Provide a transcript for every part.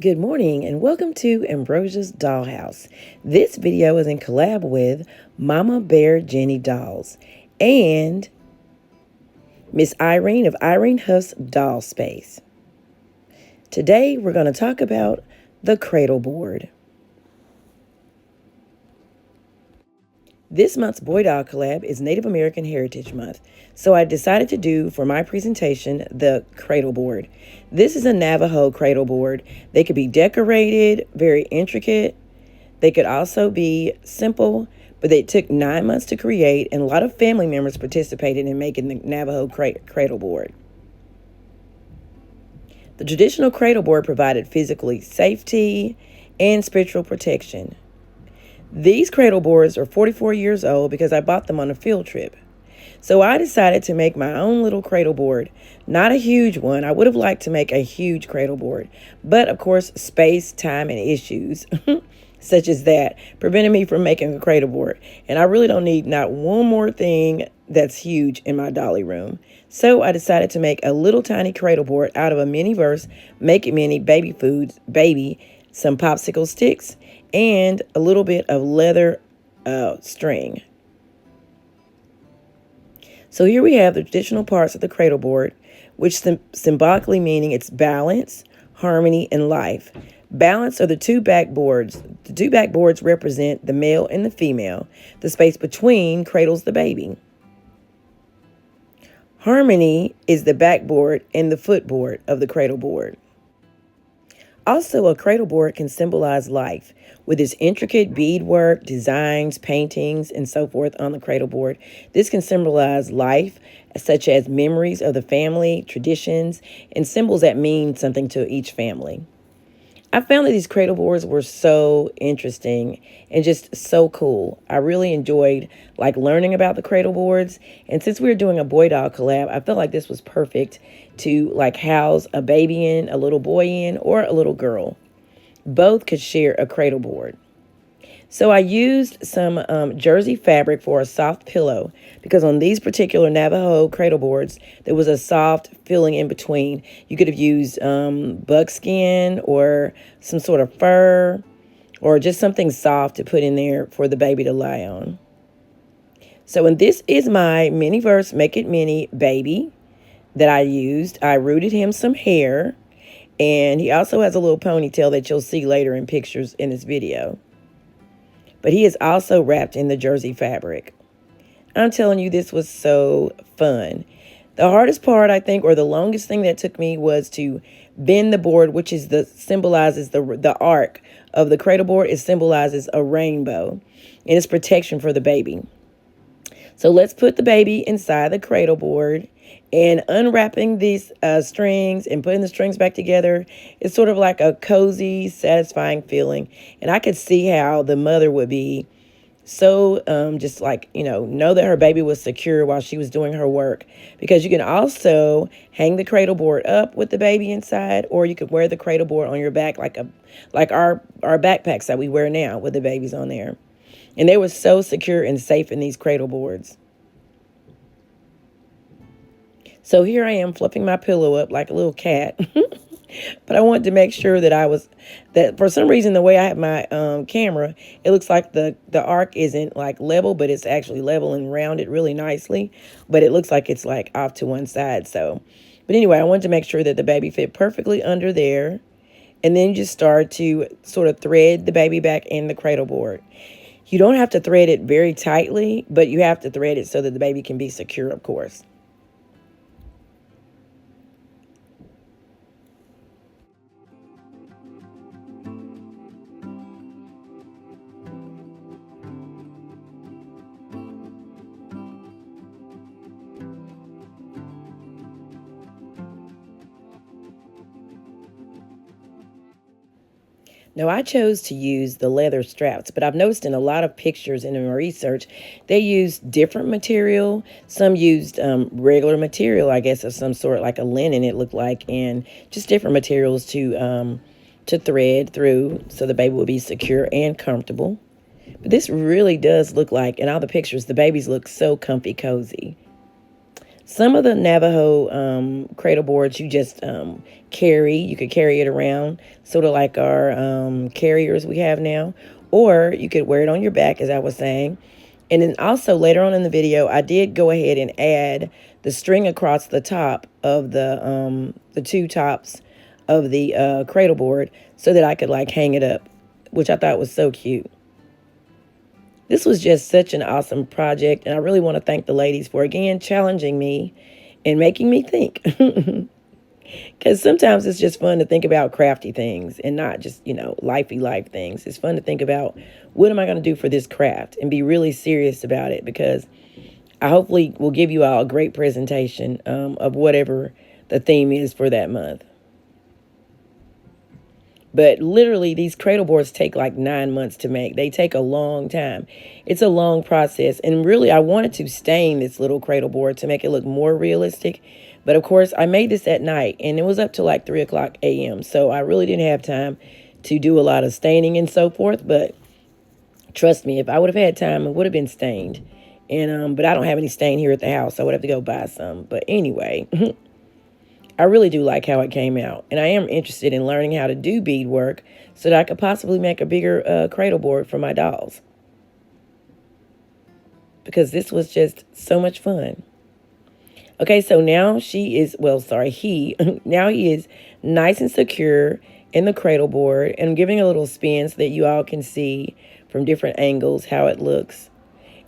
Good morning and welcome to Ambrosia's Dollhouse. This video is in collab with Mama Bear Jenny Dolls and Miss Irene of Irene Huff's Doll Space. Today we're going to talk about the Cradleboard. This month's Boy Doll collab is Native American Heritage Month, so I decided to do for my presentation the Cradleboard. This is a Navajo Cradleboard. They could be decorated, very intricate. They could also be simple, but they took 9 months to create, and a lot of family members participated in making the Navajo Cradleboard. The traditional Cradleboard provided physical safety and spiritual protection. These Cradleboards are 44 years old because I bought them on a field trip. So I decided to make my own little Cradleboard. Not a huge one. I would have liked to make a huge Cradleboard. But of course, space, time, and issues such as that prevented me from making a Cradleboard. And I really don't need not one more thing that's huge in my dolly room. So I decided to make a little tiny Cradleboard out of a mini verse, Make It Mini, baby foods, baby, some popsicle sticks, and a little bit of leather string. So here we have the traditional parts of the Cradleboard, which symbolically meaning it's balance, harmony, and life. Balance are the two backboards. The two backboards represent the male and the female. The space between cradles the baby. Harmony is the backboard and the footboard of the Cradleboard. Also, a Cradleboard can symbolize life with its intricate beadwork, designs, paintings, and so forth on the Cradleboard. This can symbolize life, such as memories of the family, traditions, and symbols that mean something to each family. I found that these Cradleboards were so interesting and just so cool. I really enjoyed learning about the Cradleboards. And since we were doing a boy doll collab, I felt like this was perfect to house a baby in, a little boy in, or a little girl. Both could share a Cradleboard. So I used some jersey fabric for a soft pillow because on these particular Navajo Cradleboards, there was a soft filling in between. You could have used buckskin or some sort of fur or just something soft to put in there for the baby to lie on. So and this is my mini verse, Make It Mini baby that I used. I rooted him some hair, and he also has a little ponytail that you'll see later in pictures in this video. But he is also wrapped in the jersey fabric. I'm telling you, this was so fun. The hardest part, I think, or the longest thing that took me was to bend the board, which is symbolizes the arc of the Cradleboard. It symbolizes a rainbow, and it's protection for the baby. So let's put the baby inside the Cradleboard, and unwrapping these strings and putting the strings back together is sort of like a cozy, satisfying feeling. And I could see how the mother would be so just know that her baby was secure while she was doing her work. Because you can also hang the Cradleboard up with the baby inside, or you could wear the Cradleboard on your back like our backpacks that we wear now with the babies on there. And they were so secure and safe in these Cradleboards. So here I am fluffing my pillow up like a little cat. But I wanted to make sure that for some reason, the way I have my camera, it looks like the arc isn't level, but it's actually level and rounded really nicely. But it looks like it's off to one side. But anyway, I wanted to make sure that the baby fit perfectly under there. And then you just start to sort of thread the baby back in the Cradleboard. You don't have to thread it very tightly, but you have to thread it so that the baby can be secure, of course. Now, I chose to use the leather straps, but I've noticed in a lot of pictures and in my research, they used different material. Some used regular material, I guess, of some sort, like a linen, it looked like, and just different materials to thread through so the baby will be secure and comfortable. But this really does look like, in all the pictures, the babies look so comfy, cozy. Some of the Navajo cradle boards you just carry. You could carry it around, sort of like our carriers we have now. Or you could wear it on your back, as I was saying. And then also later on in the video, I did go ahead and add the string across the top of the two tops of the cradle board so that I could like hang it up, which I thought was so cute. This was just such an awesome project, and I really want to thank the ladies for again challenging me and making me think. Because sometimes it's just fun to think about crafty things and not just, lifey life things. It's fun to think about what am I going to do for this craft and be really serious about it, because I hopefully will give you all a great presentation of whatever the theme is for that month. But literally, these cradle boards take like 9 months to make. They take a long time. It's a long process. And really, I wanted to stain this little cradle board to make it look more realistic. But of course, I made this at night, and it was up to like 3 o'clock a.m. So I really didn't have time to do a lot of staining and so forth. But trust me, if I would have had time, it would have been stained. And but I don't have any stain here at the house. I would have to go buy some. But anyway, I really do like how it came out. And I am interested in learning how to do beadwork so that I could possibly make a bigger cradle board for my dolls. Because this was just so much fun. Okay, so now he, now he is nice and secure in the cradle board. And I'm giving a little spin so that you all can see from different angles how it looks.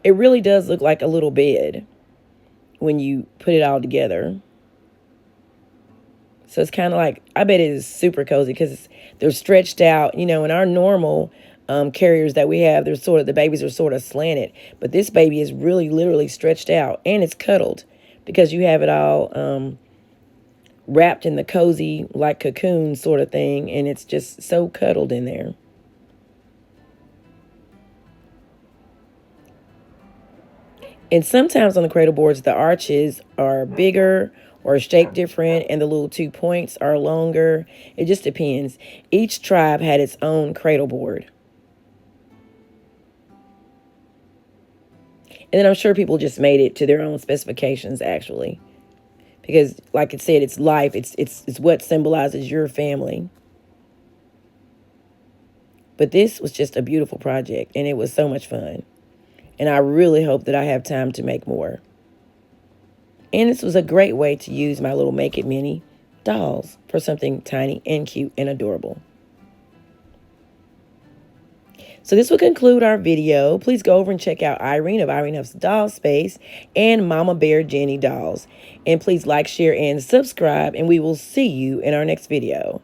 It really does look like a little bed when you put it all together. So it's kind of like, I bet it is super cozy because they're stretched out. In our normal carriers that we have, the babies are sort of slanted. But this baby is really literally stretched out, and it's cuddled because you have it all wrapped in the cozy, like cocoon sort of thing. And it's just so cuddled in there. And sometimes on the cradle boards, the arches are bigger or shaped different, and the little 2 points are longer. It just depends. Each tribe had its own cradle board. And then I'm sure people just made it to their own specifications, actually. Because, like I said, it's life. It's what symbolizes your family. But this was just a beautiful project, and it was so much fun. And I really hope that I have time to make more. And this was a great way to use my little Make It Mini dolls for something tiny and cute and adorable. So this will conclude our video. Please go over and check out Irene of Irene Huff's Doll Space and Mama Bear Jenny Dolls. And please like, share, and subscribe, and we will see you in our next video.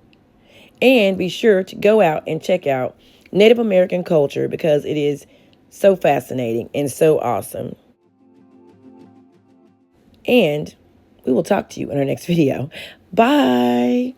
And be sure to go out and check out Native American culture, because it is so fascinating and so awesome. And we will talk to you in our next video. Bye.